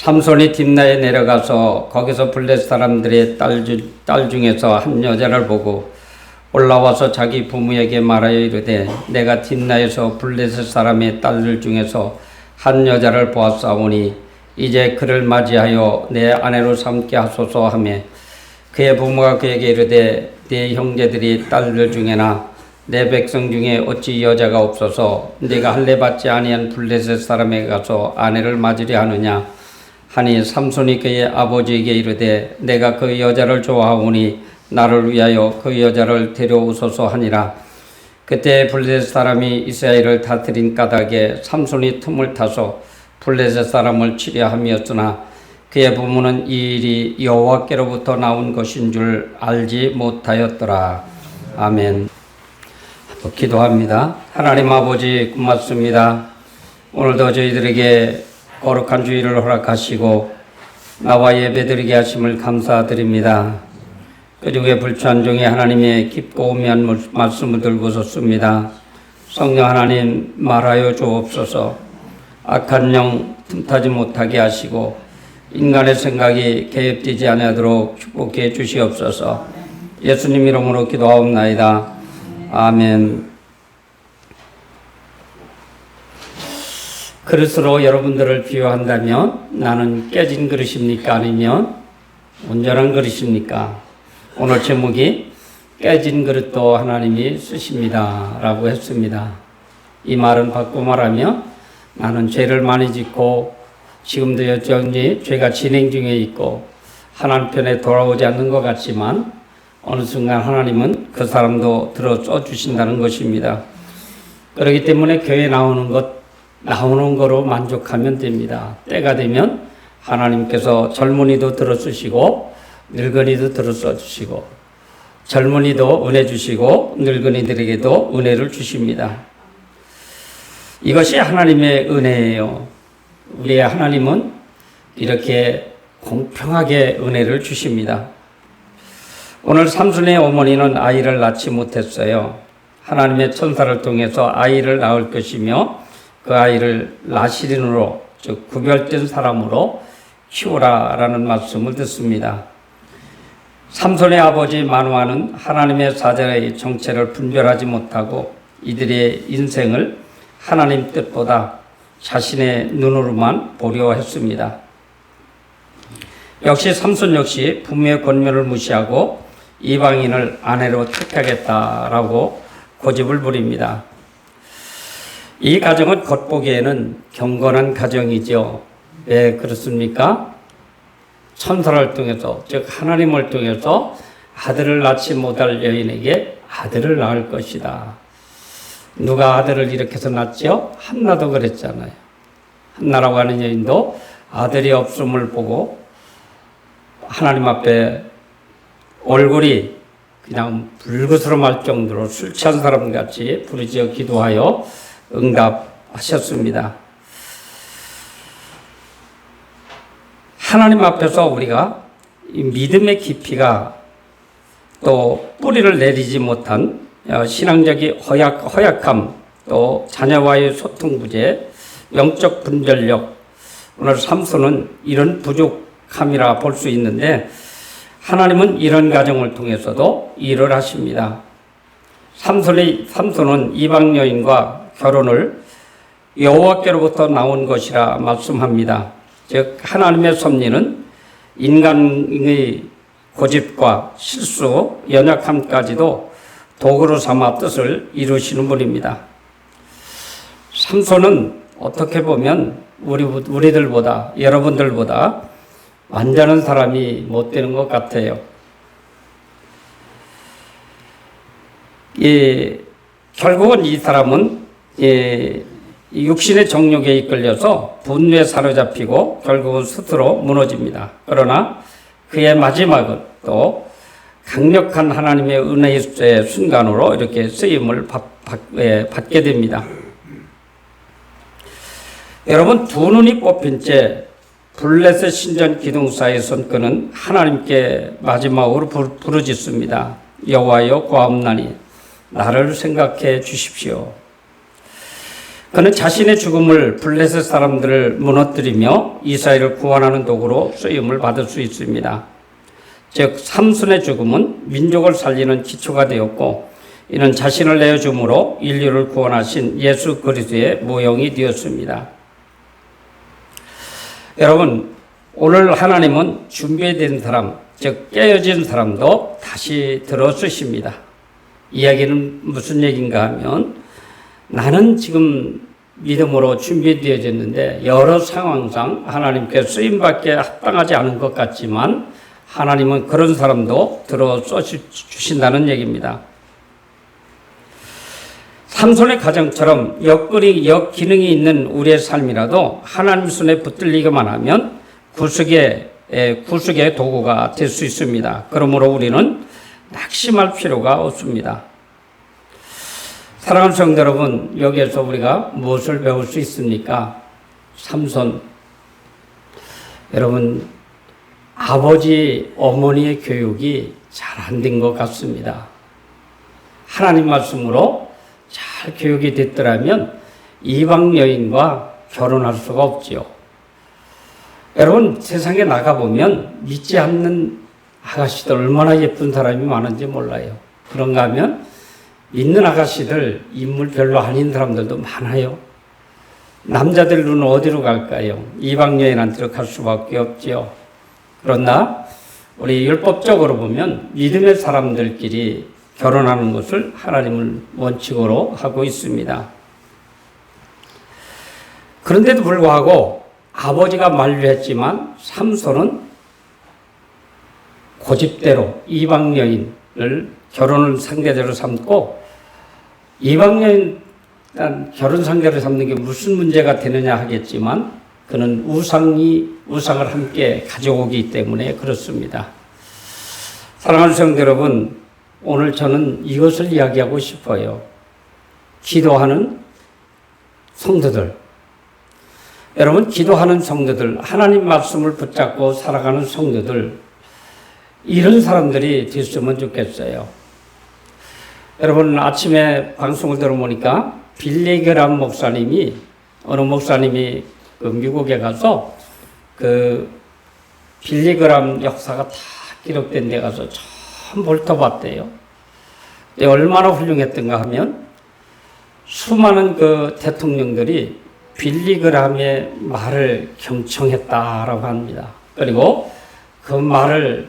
삼손이 딥나에 내려가서 거기서 블레셋 사람들의 딸 중에서 한 여자를 보고 올라와서 자기 부모에게 말하여 이르되 내가 딥나에서 블레셋 사람의 딸들 중에서 한 여자를 보았사오니 이제 그를 맞이하여 내 아내로 삼게 하소서 하며 그의 부모가 그에게 이르되 네 형제들이 딸들 중에나 내 백성 중에 어찌 여자가 없어서 네가 할례 받지 아니한 블레셋 사람에게 가서 아내를 맞으려 하느냐 하니 삼손이 그의 아버지에게 이르되 내가 그 여자를 좋아하오니 나를 위하여 그 여자를 데려오소서 하니라. 그때 블레셋 사람이 이스라엘을 다스린 까닭에 삼손이 틈을 타서 블레셋 사람을 치려 함이었으나 그의 부모는 이 일이 여호와께로부터 나온 것인 줄 알지 못하였더라. 아멘. 기도합니다. 하나님 아버지 고맙습니다. 오늘도 저희들에게 거룩한 주일을 허락하시고 나와 예배드리게 하심을 감사드립니다. 그 중에 불추한 종이 하나님의 깊고 오묘한 말씀을 들고 섰습니다. 성령 하나님 말하여 주옵소서. 악한 영 틈타지 못하게 하시고 인간의 생각이 개입되지 않도록 축복해 주시옵소서. 예수님 이름으로 기도하옵나이다. 아멘. 그릇으로 여러분들을 비유한다면 나는 깨진 그릇입니까? 아니면 온전한 그릇입니까? 오늘 제목이 깨진 그릇도 하나님이 쓰십니다 라고 했습니다. 이 말은 바꿔 말하면 나는 죄를 많이 짓고 지금도 여전히 죄가 진행 중에 있고 하나님 편에 돌아오지 않는 것 같지만 어느 순간 하나님은 그 사람도 들어 써주신다는 것입니다. 그렇기 때문에 교회 나오는 거로 만족하면 됩니다. 때가 되면 하나님께서 젊은이도 들어 쓰시고 늙은이도 들어 써주시고 젊은이도 은혜 주시고 늙은이들에게도 은혜를 주십니다. 이것이 하나님의 은혜예요. 우리의 하나님은 이렇게 공평하게 은혜를 주십니다. 오늘 삼손의 어머니는 아이를 낳지 못했어요. 하나님의 천사를 통해서 아이를 낳을 것이며 그 아이를 나시린으로 즉 구별된 사람으로 키우라라는 말씀을 듣습니다. 삼손의 아버지 마누아는 하나님의 사자의 정체를 분별하지 못하고 이들의 인생을 하나님 뜻보다 자신의 눈으로만 보려 했습니다. 역시 삼손 역시 부모의 권면을 무시하고 이방인을 아내로 택하겠다라고 고집을 부립니다. 이 가정은 겉보기에는 경건한 가정이죠. 왜 그렇습니까? 천사를 통해서 즉 하나님을 통해서 아들을 낳지 못할 여인에게 아들을 낳을 것이다. 누가 아들을 이렇게 해서 낳지요? 한나도 그랬잖아요. 한나라고 하는 여인도 아들이 없음을 보고 하나님 앞에 얼굴이 그냥 불그스름할 정도로 술 취한 사람같이 부르짖어 기도하여 응답하셨습니다. 하나님 앞에서 우리가 이 믿음의 깊이가 또 뿌리를 내리지 못한 신앙적인 허약함 또 자녀와의 소통 부재, 영적 분별력 오늘 삼손은 이런 부족함이라 볼 수 있는데 하나님은 이런 가정을 통해서도 일을 하십니다. 삼손은 이방 여인과 결혼을 여호와께로부터 나온 것이라 말씀합니다. 즉 하나님의 섭리는 인간의 고집과 실수, 연약함까지도 도구로 삼아 뜻을 이루시는 분입니다. 삼손은 어떻게 보면 우리들보다 여러분들보다 완전한 사람이 못 되는 것 같아요. 결국은 이 사람은 육신의 정욕에 이끌려서 분노에 사로잡히고 결국은 스스로 무너집니다. 그러나 그의 마지막은 또 강력한 하나님의 은혜의 순간으로 이렇게 쓰임을 받게 됩니다. 여러분, 두 눈이 뽑힌 채 블레셋 신전 기둥사의 손끈은 하나님께 마지막으로 부르짖습니다. 여호와여 구하옵나니 나를 생각해 주십시오. 그는 자신의 죽음을 블레셋 사람들을 무너뜨리며 이스라엘을 구원하는 도구로 쓰임을 받을 수 있습니다. 즉 삼손의 죽음은 민족을 살리는 기초가 되었고 이는 자신을 내어줌으로 인류를 구원하신 예수 그리스도의 모형이 되었습니다. 여러분, 오늘 하나님은 준비된 사람, 즉 깨어진 사람도 다시 들어 쓰십니다. 이야기는 무슨 얘기인가 하면 나는 지금 믿음으로 준비되어졌는데 여러 상황상 하나님께 쓰임받기에 합당하지 않은 것 같지만 하나님은 그런 사람도 들어 써주신다는 얘기입니다. 삼손의 가정처럼 역기능이 있는 우리의 삶이라도 하나님 손에 붙들리기만 하면 구속의 도구가 될 수 있습니다. 그러므로 우리는 낙심할 필요가 없습니다. 사랑하는 성도 여러분, 여기에서 우리가 무엇을 배울 수 있습니까? 삼손, 여러분, 아버지, 어머니의 교육이 잘 안 된 것 같습니다. 하나님 말씀으로 잘 교육이 됐더라면 이방 여인과 결혼할 수가 없지요. 여러분, 세상에 나가보면 믿지 않는 아가씨들 얼마나 예쁜 사람이 많은지 몰라요. 그런가 하면 믿는 아가씨들 인물 별로 아닌 사람들도 많아요. 남자들 눈은 어디로 갈까요? 이방 여인한테로 갈 수밖에 없지요. 그러나 우리 율법적으로 보면 믿음의 사람들끼리 결혼하는 것을 하나님을 원칙으로 하고 있습니다. 그런데도 불구하고 아버지가 만류했지만 삼손은 고집대로 이방 여인을 결혼을 상대자로 삼고 이방 여인 결혼 상대로 삼는 게 무슨 문제가 되느냐 하겠지만 그는 우상을 함께 가져오기 때문에 그렇습니다. 사랑하는 성도 여러분, 오늘 저는 이것을 이야기하고 싶어요. 기도하는 성도들. 여러분, 기도하는 성도들, 하나님 말씀을 붙잡고 살아가는 성도들, 이런 사람들이 됐으면 좋겠어요. 여러분, 아침에 방송을 들어보니까 빌리그람 목사님이, 어느 목사님이 미국에 가서 빌리그람 역사가 다 기록된 데 가서 참 훑어봤대요. 얼마나 훌륭했던가 하면 수많은 대통령들이 빌리그람의 말을 경청했다라고 합니다. 그리고 그 말을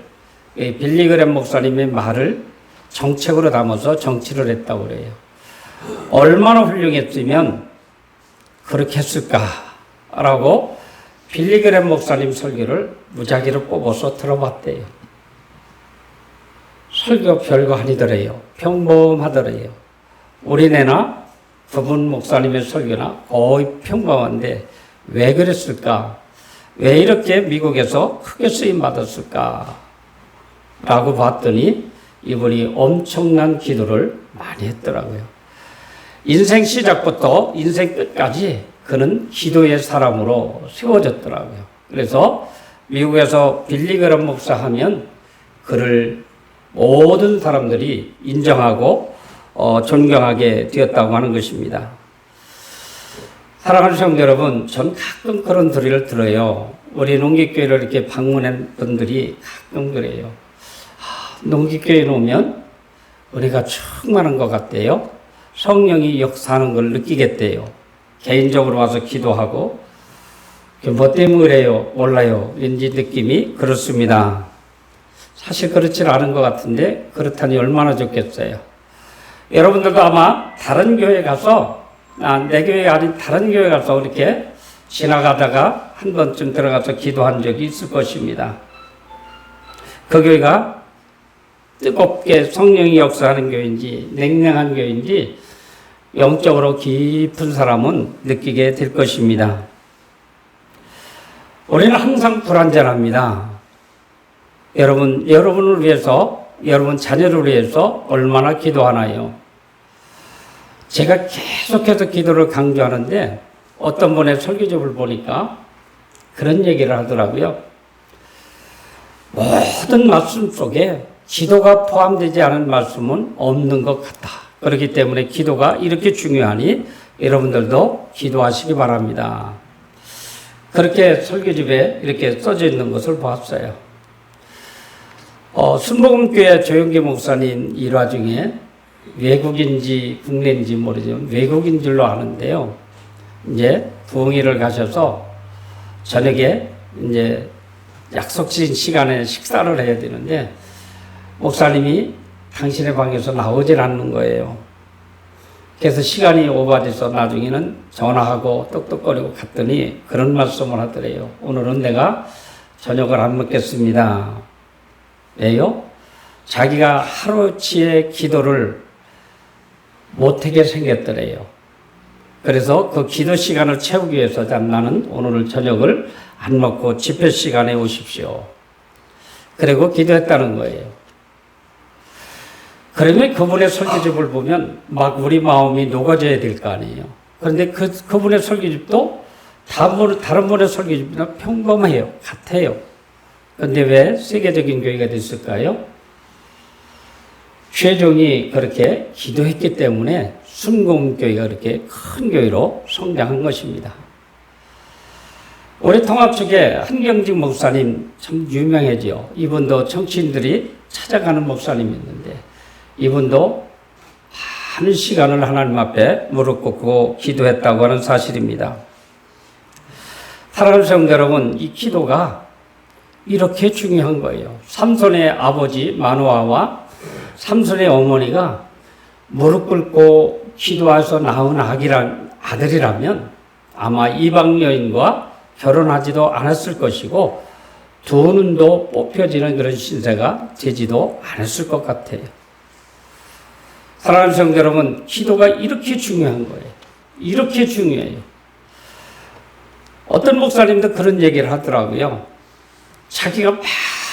빌리그람 목사님의 말을 정책으로 담아서 정치를 했다고 그래요. 얼마나 훌륭했으면 그렇게 했을까라고 빌리그람 목사님 설교를 무작위로 뽑아서 들어봤대요. 설교 별거 아니더래요. 평범하더래요. 우리네나 그분 목사님의 설교나 거의 평범한데 왜 그랬을까? 왜 이렇게 미국에서 크게 쓰임 받았을까? 라고 봤더니 이분이 엄청난 기도를 많이 했더라고요. 인생 시작부터 인생 끝까지 그는 기도의 사람으로 세워졌더라고요. 그래서 미국에서 빌리그람 목사 하면 그를 모든 사람들이 인정하고 존경하게 되었다고 하는 것입니다. 사랑하는 성도 여러분, 전 가끔 그런 소리를 들어요. 우리 농기교회를 이렇게 방문한 분들이 가끔 그래요. 농기교회에 오면 은혜가 충만한 것 같대요. 성령이 역사하는 걸 느끼겠대요. 개인적으로 와서 기도하고 뭐 때문에 그래요? 몰라요. 왠지 느낌이 그렇습니다. 사실 그렇지 않은 것 같은데 그렇다니 얼마나 좋겠어요. 여러분들도 아마 다른 교회 가서 내 교회가 아닌 다른 교회 가서 이렇게 지나가다가 한 번쯤 들어가서 기도한 적이 있을 것입니다. 그 교회가 뜨겁게 성령이 역사하는 교회인지 냉랭한 교회인지 영적으로 깊은 사람은 느끼게 될 것입니다. 우리는 항상 불안전합니다. 여러분을 위해서, 여러분 자녀를 위해서 얼마나 기도하나요? 제가 계속해서 기도를 강조하는데 어떤 분의 설교집을 보니까 그런 얘기를 하더라고요. 모든 말씀 속에 기도가 포함되지 않은 말씀은 없는 것 같다. 그렇기 때문에 기도가 이렇게 중요하니 여러분들도 기도하시기 바랍니다. 그렇게 설교집에 이렇게 써져 있는 것을 보았어요. 순복음교회 조영기 목사님 일화 중에 외국인지 국내인지 모르지만 외국인 줄로 아는데요. 이제 부흥회를 가셔서 저녁에 이제 약속진 시간에 식사를 해야 되는데 목사님이 당신의 방에서 나오질 않는 거예요. 그래서 시간이 오버돼서 나중에는 전화하고 떡떡거리고 갔더니 그런 말씀을 하더래요. 오늘은 내가 저녁을 안 먹겠습니다. 왜요? 자기가 하루치의 기도를 못하게 생겼더래요. 그래서 그 기도 시간을 채우기 위해서 나는 오늘 저녁을 안 먹고 집회 시간에 오십시오. 그리고 기도했다는 거예요. 그러면 그분의 설교집을 보면 막 우리 마음이 녹아져야 될 거 아니에요. 그런데 그분의 설교집도 다른 분의 설교집보다 평범해요. 같아요. 그런데 왜 세계적인 교회가 됐을까요? 최종이 그렇게 기도했기 때문에 순공교회가 그렇게 큰 교회로 성장한 것입니다. 우리 통합 쪽에 한경직 목사님 참 유명하죠. 이분도 정치인들이 찾아가는 목사님이었는데 이분도 많은 시간을 하나님 앞에 무릎 꿇고 기도했다고 하는 사실입니다. 사랑하는 성도 여러분, 이 기도가 이렇게 중요한 거예요. 삼손의 아버지 마노아와 삼손의 어머니가 무릎 꿇고 기도해서 낳은 아들이라면 아마 이방 여인과 결혼하지도 않았을 것이고 두 눈도 뽑혀지는 그런 신세가 되지도 않았을 것 같아요. 사랑하는 성도 여러분, 기도가 이렇게 중요한 거예요. 이렇게 중요해요. 어떤 목사님도 그런 얘기를 하더라고요. 자기가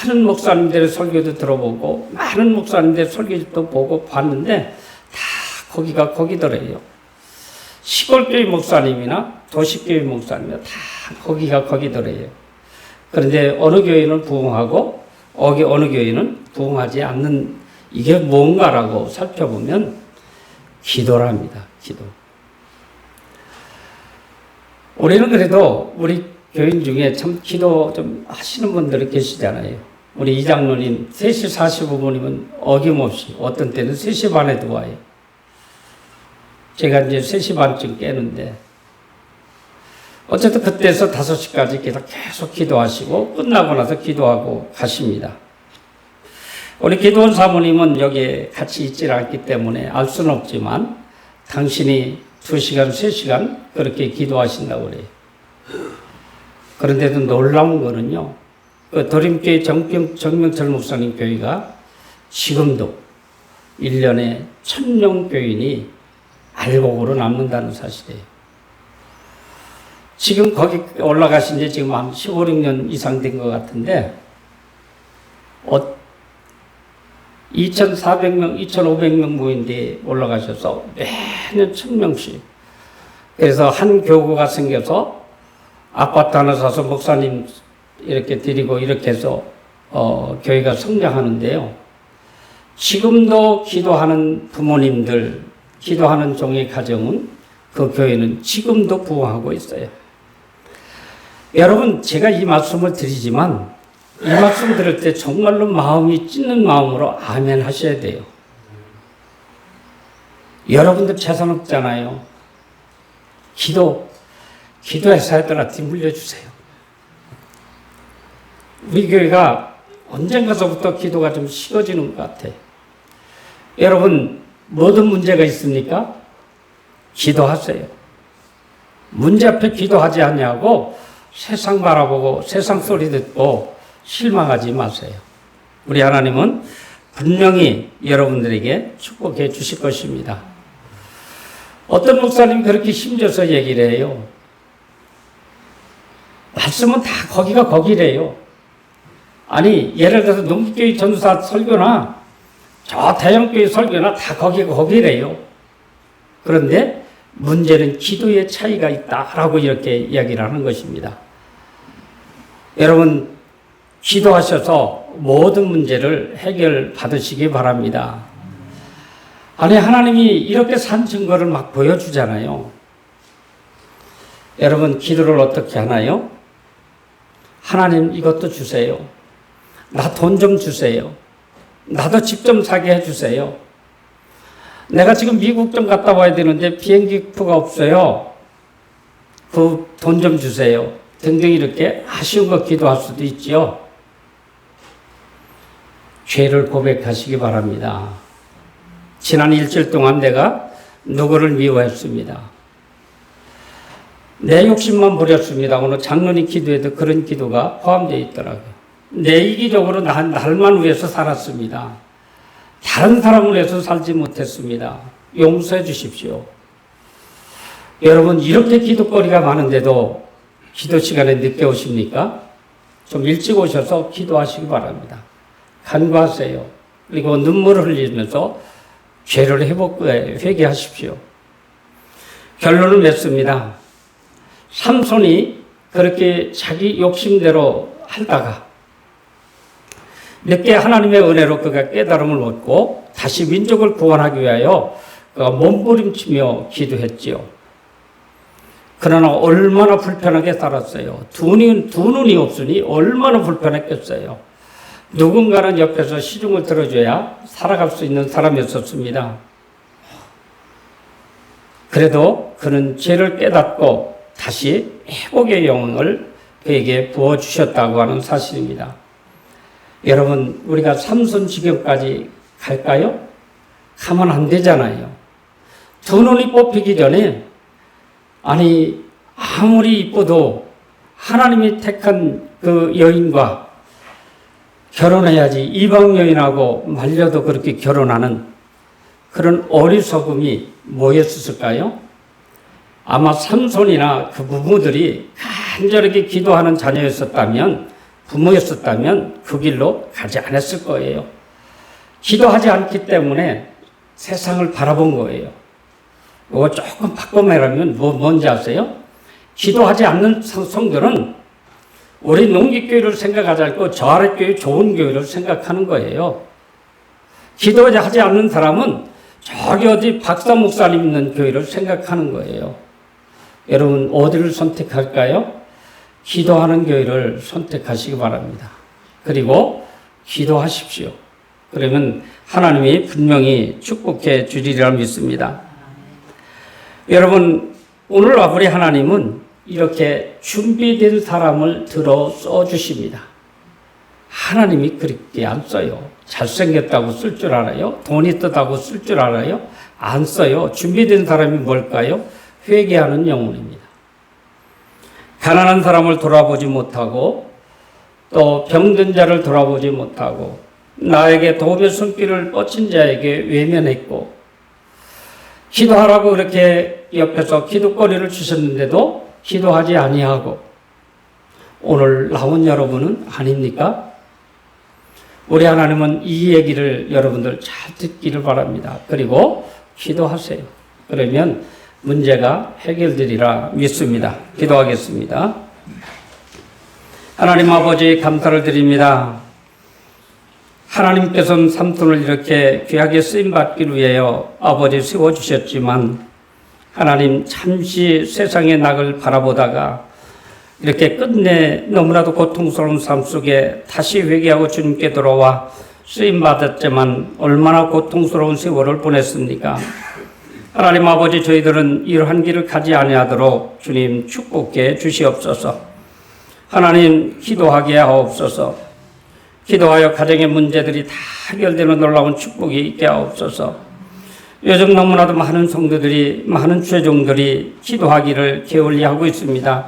많은 목사님들의 설교도 들어보고 많은 목사님들의 설교집도 보고 봤는데 다 거기가 거기더래요. 시골교회 목사님이나 도시교회 목사님이나 다 거기가 거기더래요. 그런데 어느 교회는 부흥하고 어느 교회는 부흥하지 않는 이게 뭔가라고 살펴보면 기도랍니다. 기도. 우리는 그래도 우리 교인 중에 참 기도 좀 하시는 분들이 계시잖아요. 우리 이장로님 3시 45분이면 어김없이 어떤 때는 3시 반에도 와요. 제가 이제 3시 반쯤 깨는데 어쨌든 그때에서 5시까지 계속 기도하시고 끝나고 나서 기도하고 가십니다. 우리 기도원 사모님은 여기에 같이 있질 않기 때문에 알 수는 없지만 당신이 2시간, 3시간 그렇게 기도하신다고 그래요. 그런데도 놀라운 거는요. 그 도림교회 정명철 목사님 교회가 지금도 1년에 1000명 교인이 알곡으로 남는다는 사실이에요. 지금 거기 올라가신 지 지금 한 15, 16년 이상 된 것 같은데 2,400명, 2,500명 모인데 올라가셔서 매년 1000명씩. 그래서 한 교구가 생겨서 아파트 하나 사서 목사님 이렇게 드리고 이렇게 해서 교회가 성장하는데요. 지금도 기도하는 부모님들, 기도하는 종의 가정은 그 교회는 지금도 부흥하고 있어요. 여러분, 제가 이 말씀을 드리지만 이 말씀 들을 때 정말로 마음이 찢는 마음으로 아멘 하셔야 돼요. 여러분들 재산 없잖아요. 기도해서 애들한테 물려주세요. 우리 교회가 언젠가서부터 기도가 좀 식어지는 것 같아요. 여러분, 모든 문제가 있습니까? 기도하세요. 문제 앞에 기도하지 않냐고 세상 바라보고 세상 소리 듣고 실망하지 마세요. 우리 하나님은 분명히 여러분들에게 축복해 주실 것입니다. 어떤 목사님이 그렇게 힘줘서 얘기를 해요. 말씀은 다 거기가 거기래요. 아니, 예를 들어서 농기교회 전도사 설교나 저 대형교회 설교나 다 거기가 거기래요. 그런데 문제는 기도의 차이가 있다라고 이렇게 이야기를 하는 것입니다. 여러분, 기도하셔서 모든 문제를 해결받으시기 바랍니다. 아니, 하나님이 이렇게 산 증거를 막 보여주잖아요. 여러분, 기도를 어떻게 하나요? 하나님, 이것도 주세요. 나 돈 좀 주세요. 나도 집 좀 사게 해주세요. 내가 지금 미국 좀 갔다 와야 되는데 비행기 표가 없어요. 그 돈 좀 주세요. 등등 이렇게 아쉬운 거 기도할 수도 있지요. 죄를 고백하시기 바랍니다. 지난 일주일 동안 내가 누구를 미워했습니다. 내 욕심만 부렸습니다. 오늘 장로님 기도에도 그런 기도가 포함되어 있더라고요. 내 이기적으로 날만 위해서 살았습니다. 다른 사람을 위해서 살지 못했습니다. 용서해 주십시오. 여러분, 이렇게 기도거리가 많은데도 기도 시간에 늦게 오십니까? 좀 일찍 오셔서 기도하시기 바랍니다. 간구하세요. 그리고 눈물을 흘리면서 죄를 회개하십시오. 결론을 맺습니다. 삼손이 그렇게 자기 욕심대로 하다가 늦게 하나님의 은혜로 그가 깨달음을 얻고 다시 민족을 구원하기 위하여 그가 몸부림치며 기도했지요. 그러나 얼마나 불편하게 살았어요. 두 눈이 없으니 얼마나 불편했겠어요. 누군가는 옆에서 시중을 들어줘야 살아갈 수 있는 사람이었습니다. 그래도 그는 죄를 깨닫고 다시 회복의 영을 그에게 부어주셨다고 하는 사실입니다. 여러분, 우리가 삼손 지경까지 갈까요? 가면 안 되잖아요. 두 눈이 뽑히기 전에, 아니, 아무리 이뻐도 하나님이 택한 그 여인과 결혼해야지, 이방 여인하고 말려도 그렇게 결혼하는 그런 어리석음이 뭐였을까요? 아마 삼손이나 그 부모들이 간절하게 기도하는 자녀였었다면, 부모였었다면 그 길로 가지 않았을 거예요. 기도하지 않기 때문에 세상을 바라본 거예요. 이거 조금 바꿔 말하면 뭔지 아세요? 기도하지 않는 성도는 우리 농기교회를 생각하지 않고 저 아래 교회 좋은 교회를 생각하는 거예요. 기도하지 않는 사람은 저기 어디 박사 목사님 있는 교회를 생각하는 거예요. 여러분, 어디를 선택할까요? 기도하는 교회를 선택하시기 바랍니다. 그리고 기도하십시오. 그러면 하나님이 분명히 축복해 주리라 믿습니다. 여러분, 오늘 우리 하나님은 이렇게 준비된 사람을 들어 써주십니다. 하나님이 그렇게 안 써요. 잘생겼다고 쓸 줄 알아요? 돈 있다고 쓸 줄 알아요? 안 써요. 준비된 사람이 뭘까요? 회개하는 영혼입니다. 가난한 사람을 돌아보지 못하고 또 병든 자를 돌아보지 못하고 나에게 도움의 손길을 뻗친 자에게 외면했고 기도하라고 그렇게 옆에서 기도거리를 주셨는데도 기도하지 아니하고 오늘 나온 여러분은 아닙니까? 우리 하나님은 이 얘기를 여러분들 잘 듣기를 바랍니다. 그리고 기도하세요. 그러면 문제가 해결되리라 믿습니다. 기도하겠습니다. 하나님 아버지, 감사를 드립니다. 하나님께서는 삼손을 이렇게 귀하게 쓰임받기 위하여 아버지 세워주셨지만 하나님, 잠시 세상의 낙을 바라보다가 이렇게 끝내 너무나도 고통스러운 삶 속에 다시 회개하고 주님께 돌아와 쓰임받았지만 얼마나 고통스러운 세월을 보냈습니까? 하나님 아버지, 저희들은 이러한 길을 가지 아니하도록 주님 축복해 주시옵소서. 하나님, 기도하게 하옵소서. 기도하여 가정의 문제들이 다 해결되는 놀라운 축복이 있게 하옵소서. 요즘 너무나도 많은 성도들이, 많은 죄종들이 기도하기를 게을리하고 있습니다.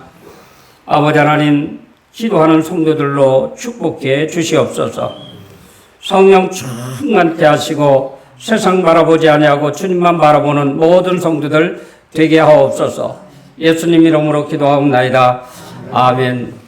아버지 하나님, 기도하는 성도들로 축복해 주시옵소서. 성령 충만케 하시고 세상 바라보지 아니하고 주님만 바라보는 모든 성도들 되게 하옵소서. 예수님 이름으로 기도하옵나이다. 아멘.